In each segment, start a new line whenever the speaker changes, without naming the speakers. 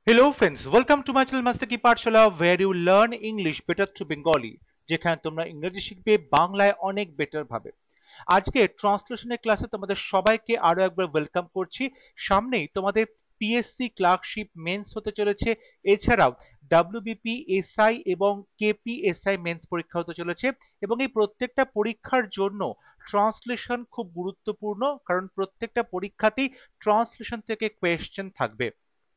Hello friends, welcome to my channel Master Ki Pathshala where you learn English better through Bengali যেখানে তোমরা ইংরেজি শিখবে বাংলায় অনেক বেটার ভাবে। আজকে ট্রান্সলেশনের ক্লাসে তোমাদের সবাইকে আরো একবার ওয়েলকাম করছি। সামনেই তোমাদের পিএসসি ক্লার্কশিপ মেন্স হতে চলেছে, এছাড়াও ডাব্লিউবিপি এসআই এবং কেপিএসআই মেন্স পরীক্ষা হতে চলেছে এবং এই প্রত্যেকটা পরীক্ষার জন্য ট্রান্সলেশন খুব গুরুত্বপূর্ণ, কারণ প্রত্যেকটা পরীক্ষাতেই ট্রান্সলেশন থেকে কোয়েশ্চেন থাকবে।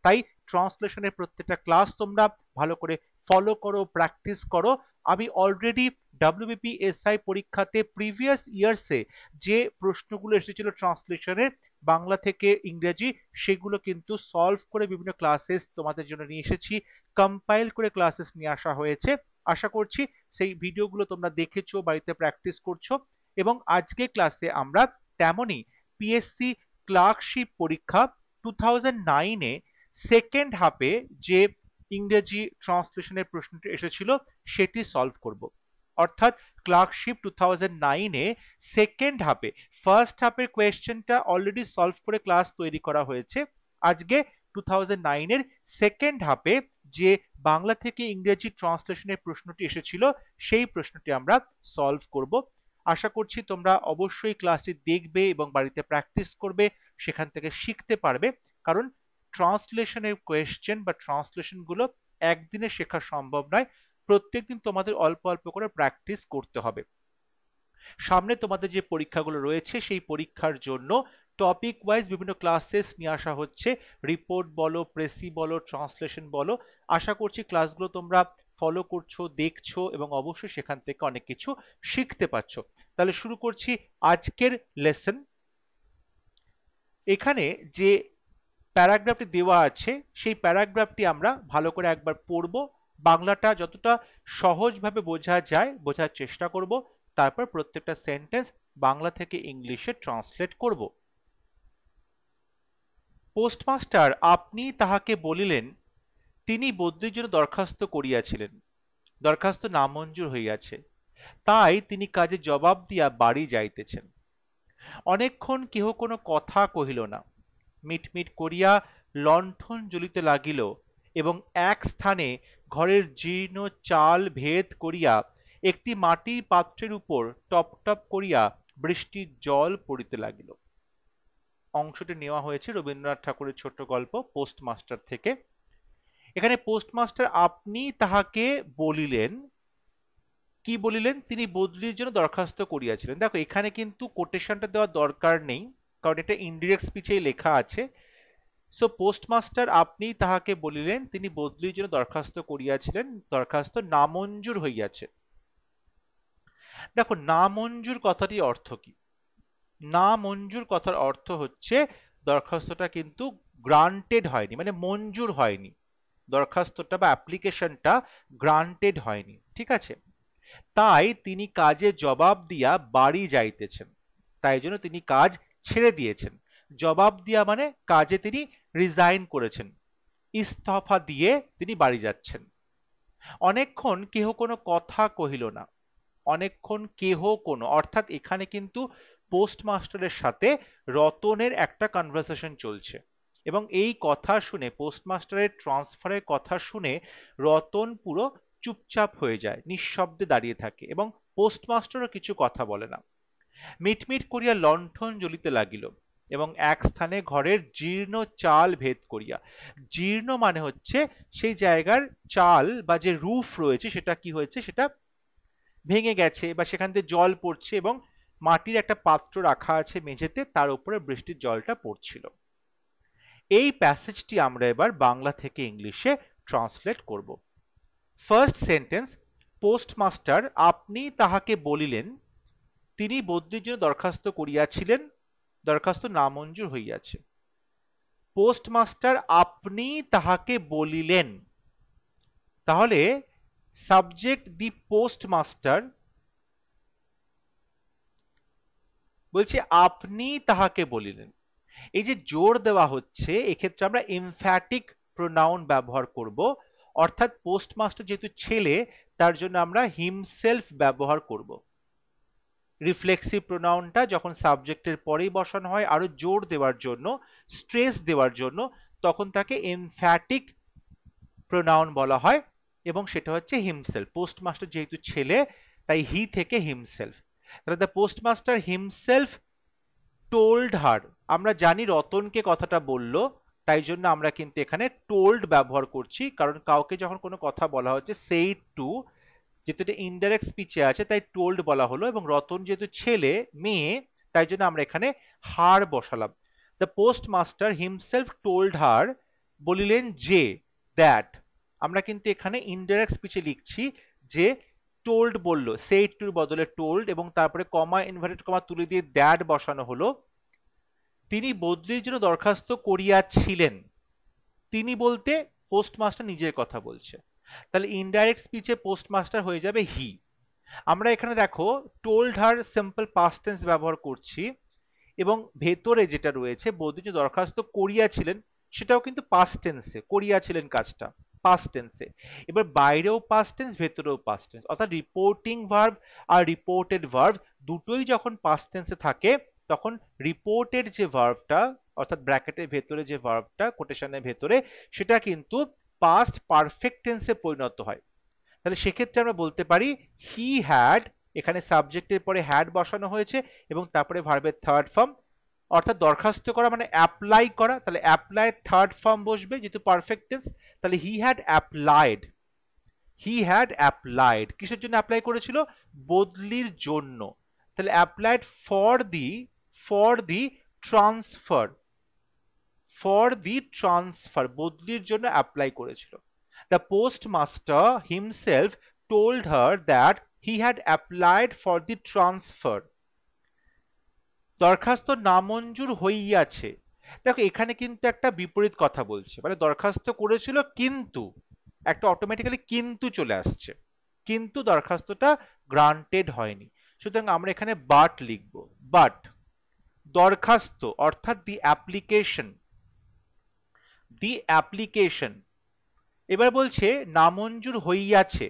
তাই ট্রান্সলেশনের প্রত্যেকটা ক্লাস তোমরা ভালো করে ফলো করো, প্র্যাকটিস করো। আমি অলরেডি ডাব্লিউবিপিএসআই পরীক্ষাতে প্রিভিয়াস ইয়ার্সে যে প্রশ্নগুলো এসেছিল ট্রান্সলেশনের বাংলা থেকে ইংরেজি, সেগুলো কিন্তু সলভ করে বিভিন্ন ক্লাসেস তোমাদের জন্য নিয়ে এসেছি, কম্পাইল করে ক্লাসেস নিয়ে আসা হয়েছে। আশা করছি সেই ভিডিওগুলো তোমরা দেখেছো, বাড়িতে প্র্যাকটিস করছো এবং আজকে ক্লাসে আমরা তেমনই পিএসসি ক্লার্কশিপ পরীক্ষা 2009-এ সেকেন্ড হাফে যে ইংরেজি ট্রান্সলেশনের প্রশ্নটি এসেছিল সেটি সলভ করব। অর্থাৎ ক্লার্কশিপ 2009-এ সেকেন্ড হাফে, ফার্স্ট হাফের কোয়েশ্চেনটা অলরেডি সলভ করে ক্লাস তৈরি করা হয়েছে। আজকে 2009-এর সেকেন্ড হাফে যে বাংলা থেকে ইংরেজি ট্রান্সলেশনের প্রশ্নটি এসেছিল সেই প্রশ্নটি আমরা সলভ করব। আশা করছি তোমরা অবশ্যই ক্লাসটি দেখবে এবং বাড়িতে প্র্যাকটিস করবে, সেখান থেকে শিখতে পারবে। কারণ ট্রান্সলেশনের কোয়েশ্চেন বা ট্রান্সলেশন গুলো একদিনে শেখা সম্ভব নয়, প্রত্যেকদিন তোমাদের অল্প অল্প করে প্র্যাকটিস করতে হবে। সামনে তোমাদের যে পরীক্ষাগুলো রয়েছে সেই পরীক্ষার জন্য টপিক ওয়াইজ বিভিন্ন ক্লাসেস নিয়ে আসা হচ্ছে, রিপোর্ট বলো, প্রেসি বলো, ট্রান্সলেশন বলো। আশা করছি ক্লাসগুলো তোমরা ফলো করছো, দেখছো এবং অবশ্যই সেখান থেকে অনেক কিছু শিখতে পারছো। তাহলে শুরু করছি আজকের লেসন। এখানে যে প্যারাগ্রাফটি দেওয়া আছে সেই প্যারাগ্রাফটি আমরা ভালো করে একবার পড়ব, বাংলাটা যতটা সহজভাবে বোঝা যায় বোঝার চেষ্টা করব, তারপর প্রত্যেকটা সেন্টেন্স বাংলা থেকে ইংলিশে ট্রান্সলেট করব। পোস্টমাস্টার আপনি তাহাকে বলিলেন, তিনি বদলির জন্য দরখাস্ত করিয়াছিলেন, দরখাস্ত নামঞ্জুর হইয়াছে, তাই তিনি কাজে জবাব দিয়া বাড়ি যাইতেছেন। অনেকক্ষণ কেহ কোনো কথা কহিল না, মিটমিট করিয়া লণ্ঠন জ্বলিতে লাগিল এবং এক স্থানে ঘরের জীর্ণ চাল ভেদ করিয়া একটি মাটির পাত্রের উপর টপ টপ করিয়া বৃষ্টির জল পড়িতে লাগিল। অংশটি নেওয়া হয়েছে রবীন্দ্রনাথ ঠাকুরের ছোট্ট গল্প পোস্টমাস্টার থেকে। এখানে পোস্টমাস্টার আপনি তাহাকে বলিলেন, কি বলিলেন? তিনি বদলির জন্য দরখাস্ত করিয়াছিলেন। দেখো এখানে কিন্তু কোটেশনটা দেওয়ার দরকার নেই, কারণ এটা ইনডিরেক্ট স্পিচেই লেখা আছে। সো পোস্টমাস্টার আপনি তাহাকে বলিলেন, তিনি বদলির জন্য দরখাস্ত করিয়াছিলেন, দরখাস্ত নামঞ্জুর হইয়াছে। দেখো নামঞ্জুর কথাটির অর্থ কি? নামঞ্জুর কথার অর্থ হচ্ছে দরখাস্তটা কিন্তু গ্রান্টেড হয়নি, মানে মঞ্জুর হয়নি, দরখাস্তটা বা অ্যাপ্লিকেশনটা গ্রান্টেড হয়নি, ঠিক আছে? তাই তিনি কাজে জবাব দিয়া বাড়ি যাইতেছেন, তাই জন্য তিনি কাজ ছেড়ে দিয়েছেন। জবাব দিয়া মানে কাজে তিনি রিজাইন করেছেন, ইস্তফা দিয়ে তিনি বাড়ি যাচ্ছেন। অনেকক্ষণ কেহ কোনো কথা কহিল না, অনেকক্ষণ কেহ কোনো অর্থাৎ এখানে কিন্তু পোস্টমাস্টারের সাথে রতনের একটা কনভারসেশন চলছে এবং এই কথা শুনে, পোস্টমাস্টারের ট্রান্সফারের কথা শুনে রতন পুরো চুপচাপ হয়ে যায়, নিঃশব্দে দাঁড়িয়ে থাকে এবং পোস্টমাস্টারও কিছু কথা বলে না। মিটমিট করিয়া লণ্ঠন জ্বলিতে লাগিল এবং এক স্থানে ঘরের জীর্ণ চাল ভেদ করিয়া, জীর্ণ মানে হচ্ছে সেই জায়গার চাল বা যে রুফ রয়েছে সেটা কি হয়েছে, সেটা ভেঙে গেছে বা সেখান থেকে জল পড়ছে এবং মাটির একটা পাত্র রাখা আছে মেঝেতে, তার উপরে বৃষ্টির জলটা পড়ছিল। এই প্যাসেজটি আমরা এবার বাংলা থেকে ইংলিশে ট্রান্সলেট করব। ফার্স্ট সেন্টেন্স, পোস্টমাস্টার আপনি তাহাকে বলিলেন, তিনি বদলির জন্য দরখাস্ত করিয়াছিলেন, দরখাস্ত নামঞ্জুর হইয়াছে। পোস্টমাস্টার আপনি তাহাকে বলিলেন, তাহলে সাবজেক্ট দি পোস্টমাস্টার, বলছে আপনি তাহাকে বলিলেন। এই যে জোর দেওয়া হচ্ছে এক্ষেত্রে আমরা এমফ্যাটিক প্রোনাউন ব্যবহার করব, অর্থাৎ পোস্টমাস্টার যেহেতু ছেলে তার জন্য আমরা হিমসেলফ ব্যবহার করব। রিফ্লেক্সিভ প্রোনাউনটা যখন সাবজেক্টের পরেই বসানো হয় আরো জোর দেওয়ার জন্য, স্ট্রেস দেওয়ার জন্য, তখন তাকে এমফ্যাটিক প্রোনাউন বলা হয় এবং সেটা হচ্ছে হিমসেলফ। পোস্টমাস্টার যেহেতু ছেলে তাই হি থেকে হিমসেলফ। তাহলে the postmaster himself told her, আমরা জানি রতনকে কথাটা বললো, তাই জন্য আমরা কিন্তু এখানে টোল্ড ব্যবহার করছি, কারণ কাউকে যখন কোনো কথা বলা হচ্ছে সেই টু, যেহেতু এটা ইনডাইরেক্ট স্পিচে আছে তাই টোল্ড বলা হলো, এবং রতন যেহেতু ছেলে মেয়ে তাই জন্য আমরা এখানে হার বসালাম। The postmaster himself told her, বলিলেন যে, দ্যাট, আমরা কিন্তু এখানে ইনডাইরেক্ট স্পিচে লিখছি যে টোল্ড বললো, সেই টুর বদলে টোল্ড এবং তারপরে কমা ইনভার্টেড কমা তুলে দিয়ে দ্যাট বসানো হলো। তিনি বদলির জন্য দরখাস্ত করিয়াছিলেন, তিনি বলতে পোস্টমাস্টার নিজের কথা বলছে, তাহলে ইনডাইরেক্ট স্পিচে পোস্টমাস্টার হয়ে যাবে হি। আমরা এখানে দেখো told her simple past tense ব্যবহার করছি, এবং ভেতরে যেটা রয়েছে বদলির জন্য দরখাস্ত করিয়াছিলেন সেটাও কিন্তু পাস্ট টেন্সে, করিয়াছিলেন কাজটা পাস্ট টেন্সে। এবার বাইরেও পাস্ট টেন্স ভেতরেও পাস্ট টেন্স, অর্থাৎ রিপোর্টিং ভার্ব আর রিপোর্টেড ভার্ব দুটোই যখন পাস্ট টেন্সে থাকে তখন রিপোর্টেড যে ভার্বটা অর্থাৎ ব্র্যাকেটের ভেতরে যে ভার্বটা কোটেশনের ভেতরে সেটা কিন্তু পাস্ট পারফেক্ট টেন্সে পরিণত হয়। তাহলে সেক্ষেত্রে আমরা বলতে পারি হি হ্যাড, এখানে সাবজেক্টের পরে হ্যাড বসানো হয়েছে এবং তারপরে ভার্বের থার্ড ফর্ম, অর্থাৎ দরখাস্ত করা মানে অ্যাপ্লাই করা, তাহলে অ্যাপ্লাই থার্ড ফর্ম বসবে যেহেতু পারফেক্ট টেন্স, তাহলে he had applied, he had applied, কিসের জন্য অ্যাপ্লাই করেছিল? বদলির জন্য। তাহলে applied for the transfer, for the transfer, বদলির জন্য অ্যাপ্লাই করেছিল। The postmaster himself told her that he had applied for the transfer. দরখাস্ত নামঞ্জুর হইয়াছে। দেখো এখানে কিন্তু একটা বিপরীত কথা বলছে, মানে দরখাস্ত করেছিল কিন্তু একটা অটোমেটিক্যালি কিন্তু চলে আসছে, কিন্তু দরখাস্তটা গ্রান্টেড হয়নি, সুতরাং আমরা এখানে বাট লিখবো। বাট দরখাস্ত অর্থাৎ দি অ্যাপ্লিকেশন, দি অ্যাপ্লিকেশন, এবার বলছে নামঞ্জুর হইয়াছে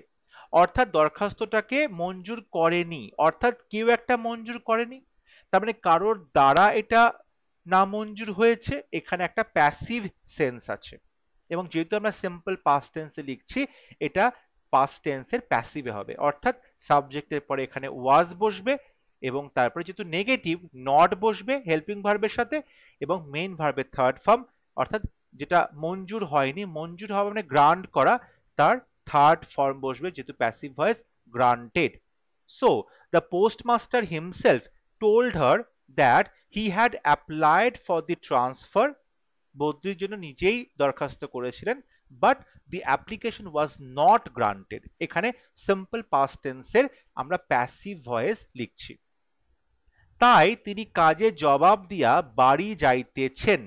অর্থাৎ দরখাস্তটাকে মঞ্জুর করেনি, অর্থাৎ কেউ একটা মঞ্জুর করেনি, তার মানে কারোর দ্বারা এটা নামঞ্জুর হয়েছে, এখানে একটা প্যাসিভ সেন্স আছে, এবং যেহেতু আমরা সিম্পল পাস্ট টেন্সে লিখছি এটা পাস্ট টেন্সের প্যাসিভে হবে, অর্থাৎ সাবজেক্টের পরে এখানে ওয়াজ বসবে এবং তারপরে যেহেতু নেগেটিভ নট বসবে হেল্পিং ভার্বের সাথে, এবং মেইন ভার্বের থার্ড ফর্ম অর্থাৎ যেটা মঞ্জুর হয়নি, মঞ্জুর হওয়া মানে গ্রান্ট করা, তার থার্ড ফর্ম বসবে যেহেতু passive voice granted. So the postmaster himself told her that he had applied for the transfer, বদলির জন্য নিজেই দরখাস্ত করেছিলেন, but the application was not granted, এখানে সিম্পল পাস্ট টেন্সের আমরা প্যাসিভ ভয়েস লিখছি। তাই তিনি কাজে জবাব দিয়া বাড়ি যাইতেছেন,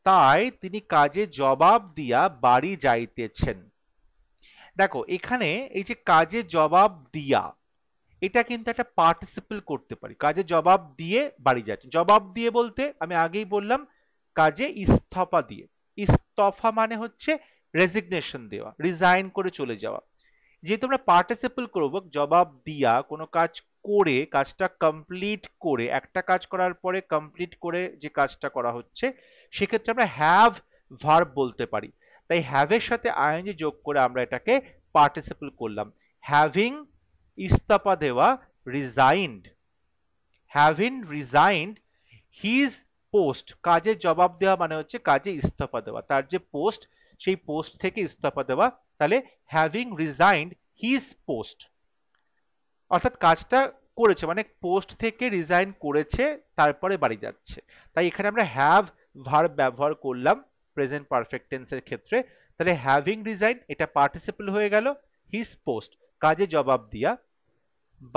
তাই তিনি কাজে জবাব দিয়া বাড়ি যাইতেছেন। দেখো এখানে এই যে কাজে জবাব দিয়া, এটা কিন্তু একটা পার্টিসিপল করতে পারি, কাজে জবাব দিয়ে বাড়ি যাচ্ছে। জবাব দিয়ে বলতে আমি আগেই বললাম কাজে ইস্তফা দিয়ে, ইস্তফা মানে হচ্ছে রেজিগনেশন দেওয়া, রিজাইন করে চলে যাওয়া। যেহেতু আমরা পার্টিসিপল করব জবাব দিয়া কোনো কাজ করে, কাজটা কমপ্লিট করে, একটা কাজ করার পরে কমপ্লিট করে যে কাজটা করা হচ্ছে সেক্ষেত্রে আমরা হ্যাভ ভার্ব বলতে পারি, তাই হ্যাভের সাথে আইএনজি যোগ করে আমরা এটাকে পার্টিসিপল করলাম। হ্যাভিং ইস্তফা দেওয়া, resigned, having resigned his post, কাজের জবাব দেওয়া মানে হচ্ছে কাজে ইস্তফা দেওয়া, তার যে পোস্ট সেই পোস্ট থেকে ইস্তফা দেওয়া, তাহলে হ্যাভিং রিজাইন্ড হিজ পোস্ট, অর্থাৎ কাজটা করেছে মানে পোস্ট থেকে রিজাইন করেছে তারপরে বাড়ি যাচ্ছে, তাই এখানে আমরা হ্যাভ ভার্ব ব্যবহার করলাম প্রেজেন্ট পারফেক্ট টেন্সের ক্ষেত্রে। তাহলে হ্যাভিং রিজাইন এটা পার্টিসিপল হয়ে গেল, হিজ পোস্ট কাজে জবাব দিয়া,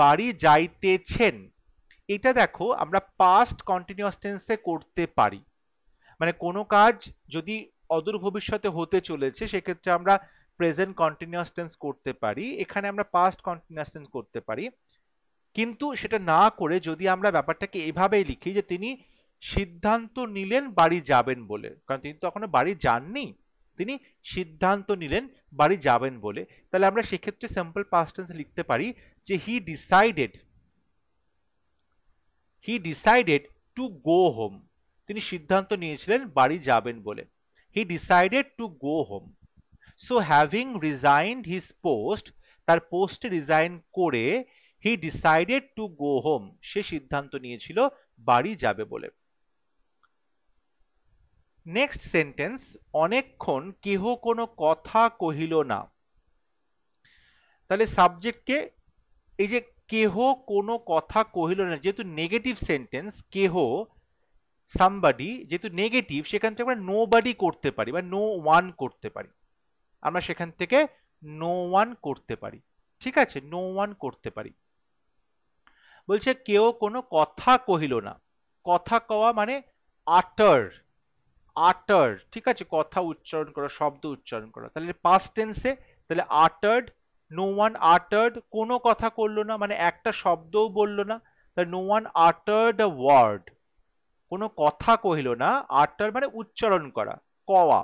বাড়ি যাইতেছেন এটা দেখো আমরা পাস্ট কন্টিনিউয়াস টেন্সে করতে পারি, মানে কোনো কাজ যদি অদূর ভবিষ্যতে হতে চলেছে সেক্ষেত্রে আমরা প্রেজেন্ট কন্টিনিউয়াস টেন্স করতে পারি, এখানে আমরা পাস্ট কন্টিনিউয়াস টেন্স করতে পারি। কিন্তু সেটা না করে যদি আমরা ব্যাপারটাকে এভাবেই লিখি যে তিনি সিদ্ধান্ত নিলেন বাড়ি যাবেন বলে, কারণ তিনি তো এখনো বাড়ি যাননি, তিনি সিদ্ধান্ত নিলেন বাড়ি যাবেন বলে, তাহলে আমরা সেক্ষেত্রে সিম্পল পাস্ট টেন্স লিখতে পারি যে he decided to go home, তিনি সিদ্ধান্ত নিয়েছিলেন বাড়ি যাবেন বলে, he decided to go home. So having resigned his post, তার পোস্টে রিজাইন করে he decided to go home, সে সিদ্ধান্ত নিয়েছিল বাড়ি যাবে বলে। নেক্সট সেন্টেন্স, অনেকক্ষণ কেহ কোনো কথা কহিল না। তাহলে সাবজেক্টকে এই যে কেহ কোনো কথা কহিল না, যেহেতু নেগেটিভ সেন্টেন্স, কেহ সামবাডি যেহেতু নেগেটিভ, সেখান থেকে আমরা নোবডি করতে পারি বা নো ওয়ান করতে পারি, আমরা সেখান থেকে নো ওয়ান করতে পারি। ঠিক আছে, নো ওয়ান করতে পারি। বলছে কেউ কোনো কথা কহিল না, কথা কওয়া মানে আটার, আটার, ঠিক আছে, কথা উচ্চারণ করা, শব্দ উচ্চারণ করা। তাহলে পাস্ট টেন্সে তাহলে আটার্ড, নো ওয়ান আটার্ড, কোনো কথা করলো না মানে একটা শব্দও বললো না, তাহলে no one uttered a word, কোনো কথা কহিল না, আটার মানে উচ্চারণ করা, কওয়া,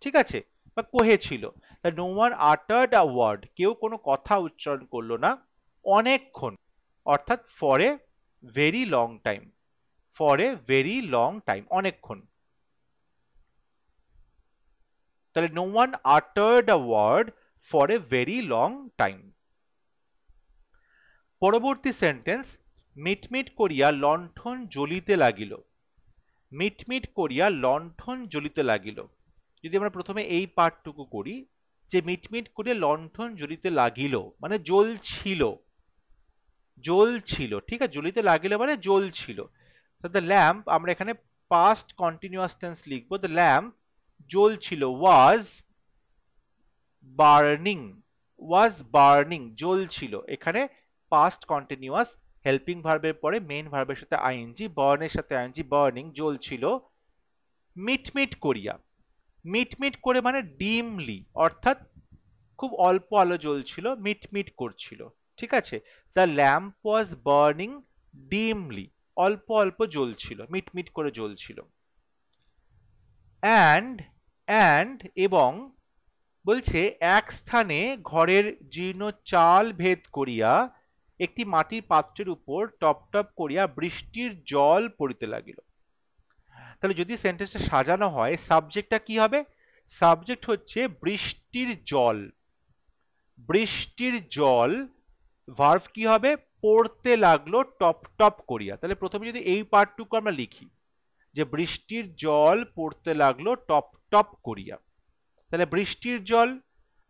ঠিক আছে, বা কহেছিল। তাহলে no one uttered a word, কেউ কোনো কথা উচ্চারণ করলো না অনেকক্ষণ, অর্থাৎ for a very long time, for a very long time, অনেকক্ষণ। তাহলে no one uttered a word for a very long time. পরবর্তী সেন্টেন্স, মিটমিট করিয়া লণ্ঠন জ্বলিতে লাগিল। মিটমিট করিয়া লণ্ঠন জ্বলিতে লাগিল। যদি আমরা প্রথমে এই পাঠটুকু করি, যে মিটমিট করিয়া লণ্ঠন জ্বলিতে লাগিল মানে জ্বলছিল, জ্বলছিল, ঠিক আছে, জ্বলিতে লাগিল মানে জ্বলছিল। দ্য ল্যাম্প, আমরা এখানে পাস্ট কন্টিনিউয়াস টেন্স লিখবো, দ্য ল্যাম্প জ্বলছিল, ওয়াজ বার্নিং, ওয়াজ বার্নিং, জ্বলছিল, এখানে পাস্ট কন্টিনিউয়াস, হেল্পিং ভার্বের পরে মেইন ভার্বের সাথে আইএনজি, বার্নের সাথে আইএনজি, বার্নিং, জ্বলছিল। মিটমিট করিয়া, মিটমিট করে মানে ডিমলি, অর্থাৎ খুব অল্প আলো জ্বলছিল, মিটমিট করছিল, ঠিক আছে। The lamp was burning dimly, অল্প অল্প জ্বলছিল, মিটমিট করে জ্বলছিল। অ্যান্ড এবং বলছে এক স্থানে ঘরের জীর্ণ চাল ভেদ করিয়া একটি মাটির পাত্রের উপর টপ টপ করিয়া বৃষ্টির জল পড়িতে লাগিল। তাহলে যদি সেন্টেন্সটা সাজানো হয়, সাবজেক্টটা কি হবে? সাবজেক্ট হচ্ছে বৃষ্টির জল, বৃষ্টির জল, ভার্ব কি হবে? পড়তে লাগলো টপ টপ করিয়া। তাহলে প্রথমে যদি এই পার্টটুকু আমরা লিখি যে বৃষ্টির জল পড়তে লাগলো টপ টপ করিয়া, তাহলে বৃষ্টির জল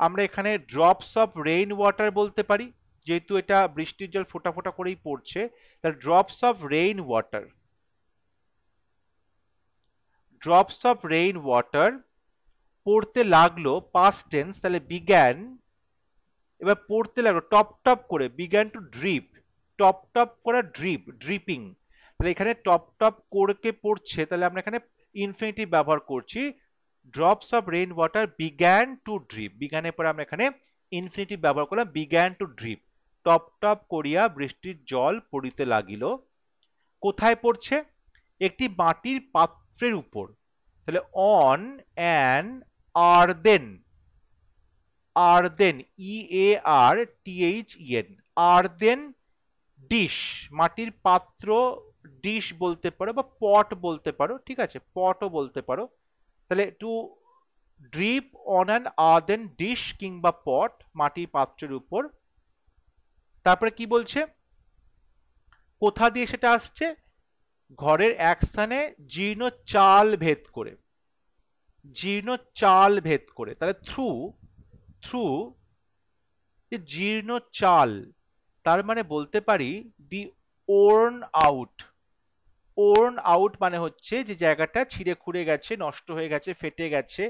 আমরা এখানে ড্রপস অফ রেইন ওয়াটার বলতে পারি, যেহেতু এটা বৃষ্টির জল ফোঁটা ফোঁটা করেই পড়ছে, তাহলে drops of rain water, drops of rain water, পড়তে লাগলো পাস্ট টেন্স, তাহলে বিগ্যান, এবার পড়তে লাগলো টপ টপ করে, began to drip, top top করা, ড্রিপ, ড্রিপিং, তাহলে এখানে টপ টপ করে পড়ছে, তাহলে আমরা এখানে ইনফিনিটিভ ব্যবহার করছি, drops of rain water began to drip, বিজ্ঞানের পরে আমরা এখানে ইনফিনিটিভ ব্যবহার করলাম, began to drip, top top করিয়া বৃষ্টির জল পড়িতে লাগিল। কোথায় পড়ছে? একটি মাটির পাত্রের উপর, তাহলে অন অ্যান আর্দেন, আর্দেন, EARTHEN, আর্দেন ডিশ, মাটির পাত্র, ডিশ বলতে পারো বা পট বলতে পারো, ঠিক আছে, পটও বলতে পারো। তাহলে to drip on an earthen dish কিংবা পট, মাটির পাত্রের উপর। তারপরে কি বলছে? কোথা দিয়ে সেটা আসছে? ঘরের এক স্থানে জীর্ণ চাল ভেদ করে, জীর্ণ চাল ভেদ করে, তাহলে থ্রু, থ্রু জীর্ণ চাল, তার মানে বলতে পারি দি ওর্ন আউট, ওর্ন আউট মানে হচ্ছে যে জায়গাটা ছিঁড়ে খুঁড়ে গেছে, নষ্ট হয়ে গেছে, ফেটে গেছে,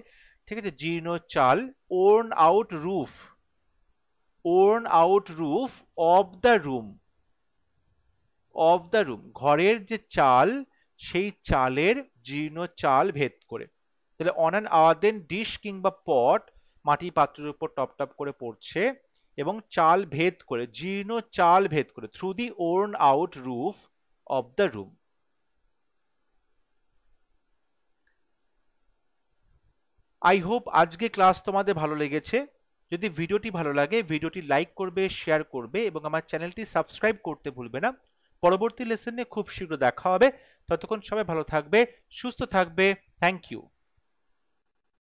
ঠিক আছে, জীর্ণ চাল। Worn out roof, worn out roof of the room, of the room, ঘরের যে চাল সেই চালের জীর্ণ চাল ভেদ করে। তাহলে অন অ্যান আর্দেন ডিশ কিংবা পট, মাটি পাত্রের উপর টপ টপ করে পড়ছে এবং চাল ভেদ করে, জীর্ণ চাল ভেদ করে, through the worn out roof of the room. I hope আজকে ক্লাস তোমাদের ভালো লেগেছে। যদি ভিডিওটি ভালো লাগে, ভিডিওটি লাইক করবে, শেয়ার করবে এবং আমার চ্যানেলটি সাবস্ক্রাইব করতে ভুলবে না। পরবর্তী লেসনে খুব শীঘ্র দেখা হবে, ততক্ষণ সবাই ভালো থাকবে, সুস্থ থাকবে। Thank you.